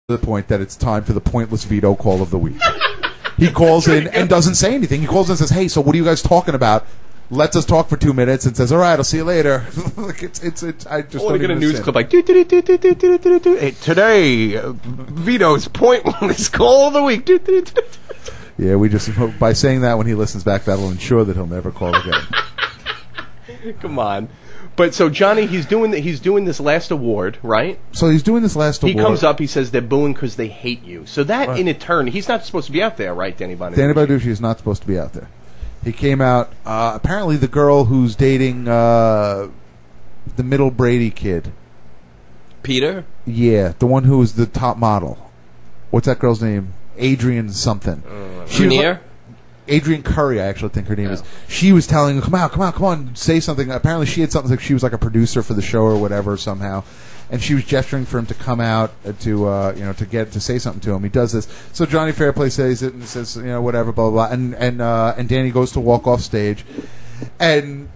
the point that it's time for the pointless veto call of the week. He calls in and doesn't say anything. He calls in and says, "Hey, so what are you guys talking about?" Lets us talk for 2 minutes and says, "All right, I'll see you later." Like I just want to get a news clip like hey, today Vito's pointless call of the week. Yeah, we just hope by saying that when he listens back, that'll ensure that he'll never call again. Come on. But so Johnny, he's doing this last award, right? So he's doing this last award. He comes up, he says they're booing because they hate you. So that in turn, he's not supposed to be out there, right, Danny Bonaducci? Danny Bonaducci is not supposed to be out there. He came out. Apparently, the girl who's dating the middle Brady kid, Peter. Yeah, the one who was the top model. What's that girl's name? Adrian something. Junior. Adrian Curry, I actually think her name is. She was telling him, come on, say something. Apparently she had something like she was like a producer for the show or whatever somehow. And she was gesturing for him to come out to say something to him. He does this. So Johnny Fairplay says it and says, whatever, blah, blah, blah. And Danny goes to walk off stage. And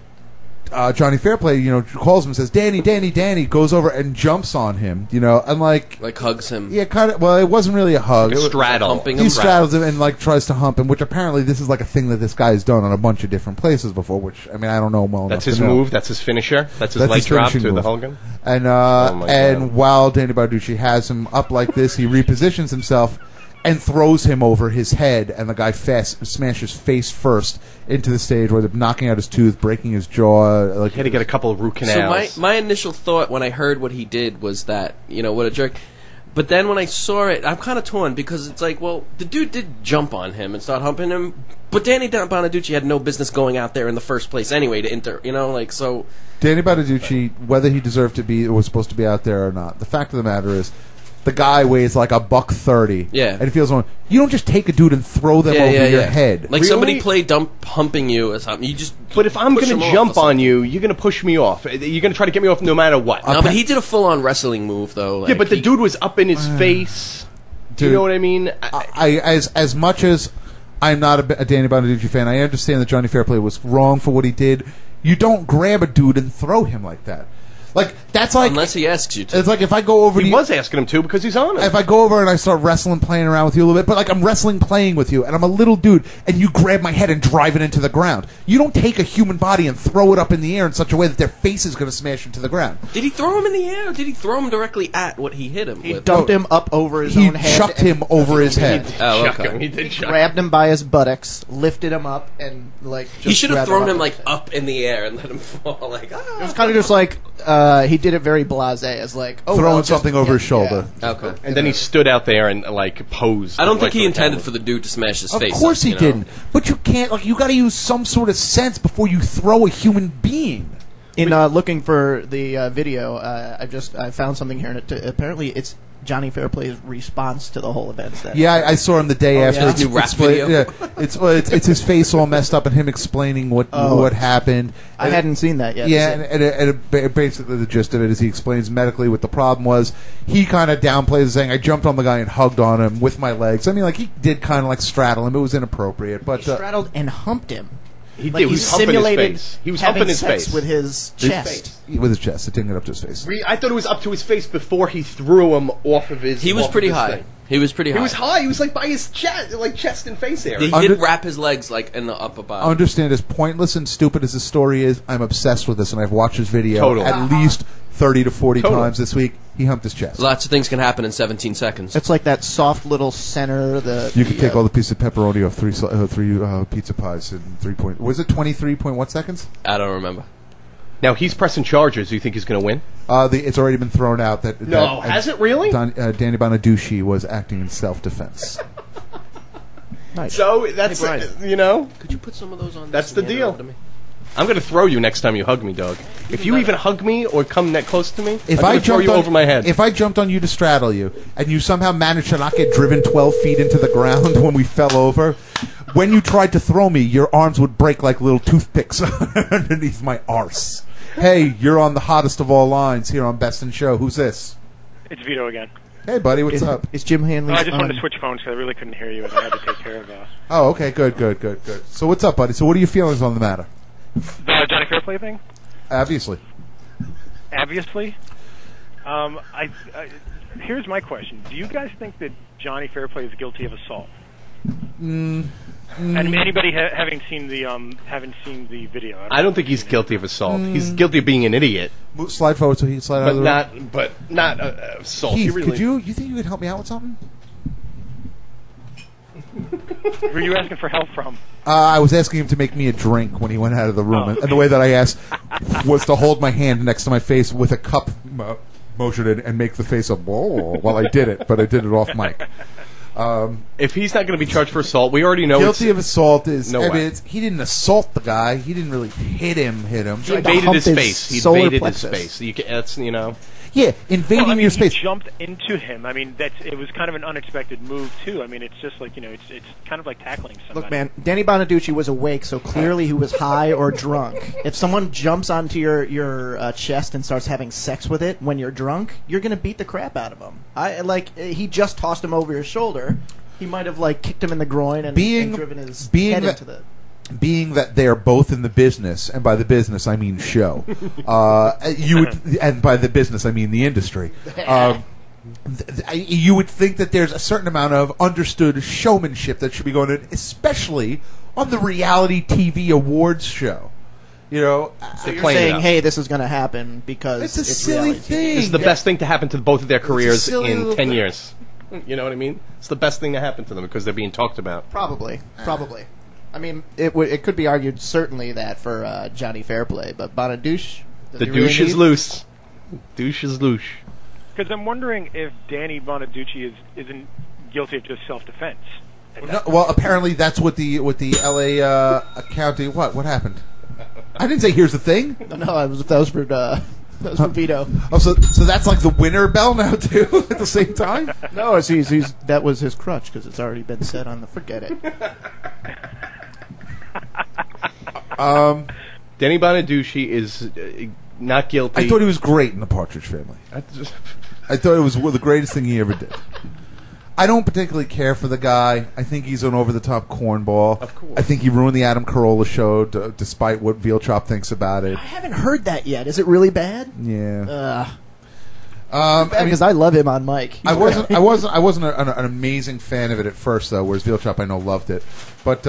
Johnny Fairplay, calls him and says, Danny, goes over and jumps on him, and like hugs him. Yeah, kind of. Well, it wasn't really a hug. He straddles him and tries to hump him, which apparently this is like a thing that this guy has done on a bunch of different places before. Which I mean, I don't know well enough. That's his move. That's his finisher. That's his leg drop to the Hogan. And while Danny Bonaducci has him up like this, he repositions himself and throws him over his head, and the guy smashes face first into the stage, where they're knocking out his tooth, breaking his jaw. Like, he had to get a couple of root canals. So my initial thought when I heard what he did was that, what a jerk. But then when I saw it, I'm kind of torn, because it's like, well, the dude did jump on him and start humping him, but Danny Bonaducci had no business going out there in the first place anyway to so... Danny Bonaducci, whether he deserved to be or was supposed to be out there or not, the fact of the matter is, the guy weighs like $130. Yeah. And he feels like, you don't just take a dude and throw them over your head. Like really? Somebody play humping you or something. You just But if I'm going to jump on you, you're going to push me off. You're going to try to get me off no matter what. No, but he did a full-on wrestling move, though. Like, yeah, but the dude was up in his face. Do you know what I mean? As much as I'm not a Danny Bonaducci fan, I understand that Johnny Fairplay was wrong for what he did. You don't grab a dude and throw him like that. Like, that's like... Unless he asks you to. It's like if I go over to you... He was asking him to because he's on it. If I go over and I start wrestling, playing around with you a little bit, but like I'm wrestling, playing with you, and I'm a little dude, and you grab my head and drive it into the ground. You don't take a human body and throw it up in the air in such a way that their face is going to smash into the ground. Did he throw him in the air, or did he throw him directly at what he hit him with? He dumped him up over his own head. He chucked him over his head. He grabbed him by his buttocks, lifted him up, and he should have thrown him up in the air and let him fall. Like, It was kind of just like he did it very blasé, as like throwing something over his shoulder. Yeah. Okay. And then he stood out there and posed. I don't think he intended for the dude to smash his face. Of course he didn't. But you can't. Like, you got to use some sort of sense before you throw a human being. In looking for the video, I found something here, and apparently it's Johnny Fairplay's response to the whole event. I saw him the day after. His new rap video. Yeah, it's his face all messed up and him explaining what happened. I hadn't seen that yet. Yeah, and basically the gist of it is he explains medically what the problem was. He kind of downplays it, saying, "I jumped on the guy and hugged on him with my legs." I mean, like, he did kind of like straddle him. It was inappropriate, but he straddled and humped him. He did. He was simulated his face. He was humping his face with his chest. With his chest, it didn't get up to his face. I thought it was up to his face before he threw him off of his. He was pretty high. He was pretty high. He was high. He was like by his chest, like chest and face area. He did wrap his legs like in the upper body. Understand, as pointless and stupid as the story is, I'm obsessed with this, and I've watched this video at least 30 to 40 times this week. He humped his chest. Lots of things can happen in 17 seconds. It's like that soft little center. You could take all the pieces of pepperoni off three pizza pies in 3 point. Was it 23.1 seconds? I don't remember. Now he's pressing charges. Do you think he's going to win? It's already been thrown out that. Has it really? Danny Bonaducci was acting in self-defense. Nice. So that's Could you put some of those on? That's the deal. I'm going to throw you next time you hug me, dog. If you even hug me or come that close to me, I'm going to throw you over my head. If I jumped on you to straddle you, and you somehow managed to not get driven 12 feet into the ground when we fell over, when you tried to throw me, your arms would break like little toothpicks underneath my arse. Hey, you're on the hottest of all lines here on Best in Show. Who's this? It's Vito again. Hey, buddy, what's up? It's Jim Hanley. I just wanted to switch phones because I really couldn't hear you, and I had to take care of that. Oh, okay, good. So what's up, buddy? So what are your feelings on the matter? The Johnny Fairplay thing? Obviously. Obviously? here's my question: do you guys think that Johnny Fairplay is guilty of assault? And anybody having seen the video? I don't think he's guilty of assault. He's guilty of being an idiot. Slide forward so he can slide out of the room. But not assault. Keith, Really... you think you could help me out with something? Where are you asking for help from? I was asking him to make me a drink when he went out of the room, and the way that I asked was to hold my hand next to my face with a cup motion and make the face of "whoa" while I did it, but I did it off mic. If he's not going to be charged for assault, we already know guilty of assault is. No way. He didn't assault the guy. He didn't really hit him. He invaded his space. He invaded his space. That's Yeah, invading your space. He jumped into him. I mean, it was kind of an unexpected move too. I mean, it's just like it's kind of like tackling somebody. Look, man, Danny Bonaducci was awake, so clearly he was high or drunk. If someone jumps onto your chest and starts having sex with it when you're drunk, you're gonna beat the crap out of him. He just tossed him over his shoulder. He might have kicked him in the groin and driven his head into the. Being that they are both in the business, and by the business I mean show, and by the business I mean the industry. You would think that there's a certain amount of understood showmanship that should be going on, especially on the reality TV awards show. So you're saying, hey, this is going to happen because it's a silly thing. This is the best thing to happen to both of their careers in 10 years. You know what I mean? It's the best thing to happen to them because they're being talked about. Probably. I mean, it could be argued certainly that for Johnny Fairplay, but Bonaduce... The douche is loose. Douche is loose. Because I'm wondering if Danny Bonaducci isn't guilty of just self-defense. Well, apparently that's what the L.A. County... What happened? I didn't say here's the thing. No, that was for Vito. Oh, so that's like the winner bell now too at the same time? No, that was his crutch because it's already been said on the forget it. Danny Bonaducci is not guilty. I thought he was great in the Partridge Family. I thought it was the greatest thing he ever did. I don't particularly care for the guy. I think he's an over-the-top cornball. Of course. I think he ruined the Adam Carolla show, despite what Veal Chop thinks about it. I haven't heard that yet. Is it really bad? Yeah. Because I love him on mic. I wasn't an amazing fan of it at first, though. Whereas Veal Chop, I know, loved it. But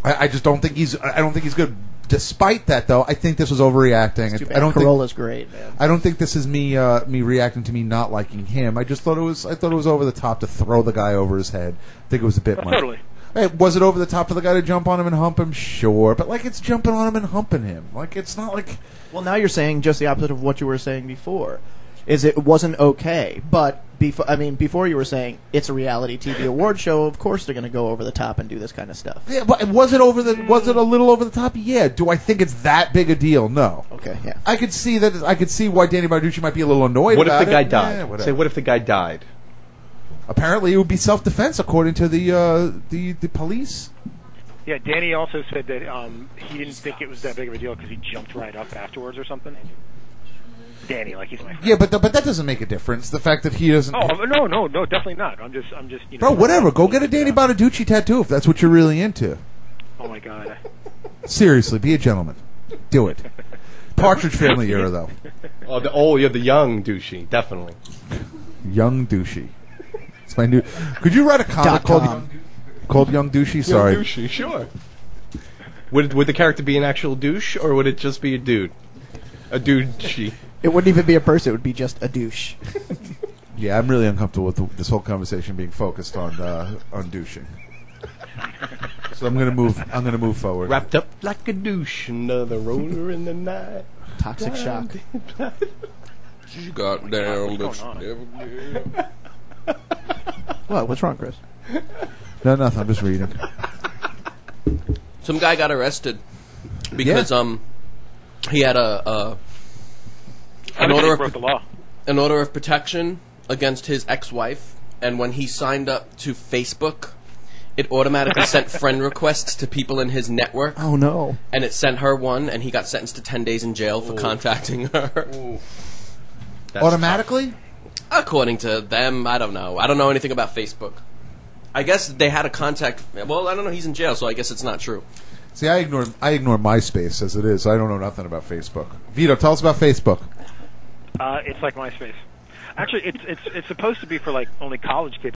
I just don't think he's. I don't think he's good. Despite that, though, I think this was overreacting. It's too bad. Carolla's great, man. I don't think this is me reacting to me not liking him. I just thought it was. I thought it was over the top to throw the guy over his head. I think it was a bit much. Totally. Hey, was it over the top for the guy to jump on him and hump him? Sure, but it's jumping on him and humping him. It's not like. Well, now you're saying just the opposite of what you were saying before. Is it wasn't okay, but before you were saying it's a reality TV award show. Of course, they're going to go over the top and do this kind of stuff. Yeah, but was it a little over the top? Yeah. Do I think it's that big a deal? No. Okay. Yeah. I could see that. I could see why Danny Bonaducci might be a little annoyed. What if the guy it. died? Yeah, Say, what if the guy died? Apparently, it would be self-defense, according to the police. Yeah, Danny also said that he didn't think it was that big of a deal because he jumped right up afterwards or something. Danny, he's my friend. Yeah, but that doesn't make a difference. The fact that he doesn't. Oh no, definitely not. I'm just. Bro, whatever. Go get a Danny Bonaducci tattoo if that's what you're really into. Oh my god. Seriously, be a gentleman. Do it. Partridge Family era, though. You're the young douchey, definitely. Young douchey. It's my new. Could you write a comic called Young Douchey? Sorry. Young douchey, sure. Would the character be an actual douche, or would it just be a dude? A douchey. It wouldn't even be a person. It would be just a douche. Yeah, I'm really uncomfortable with this whole conversation being focused on douching. So I'm gonna move forward. Wrapped up like a douche, another roller in the night. Toxic shock. You got down, but you never did. What? What's wrong, Chris? No, nothing. I'm just reading. Some guy got arrested because he had an order of protection against his ex-wife, and when he signed up to Facebook, it automatically sent friend requests to people in his network. Oh no! And it sent her one, and he got sentenced to 10 days in jail for contacting her. Automatically? According to them, I don't know. I don't know anything about Facebook. I guess they had a contact. Well, I don't know. He's in jail, so I guess it's not true. See, I ignore MySpace as it is. So I don't know nothing about Facebook. Vito, tell us about Facebook. It's like MySpace. Actually, it's supposed to be for like only college kids.